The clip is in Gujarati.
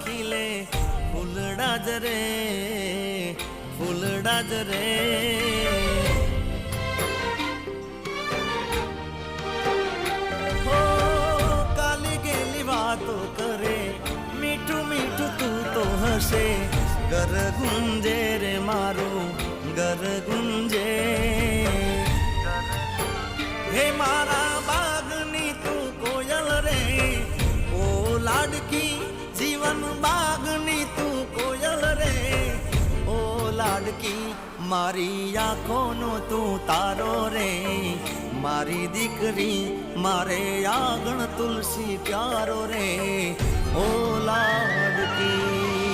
ખીલે ફૂલડા જ રે, ફૂલડા જ રે. હો કાલી ગેલી વાતો કરે, મીઠું મીઠું તું તો હશે. ઘર ગુંજે રે મારું, ઘર ગુંજે. હે મારા બાગની તું કોયલ રે, ઓ લાડકી જીવન બાગની તું કોયલ રે, ઓ લાડકી મારી આંખોનો તું તારો રે. મારી દીકરી મારે આગણ તુલસી પ્યારો રે, ઓ લાડકી.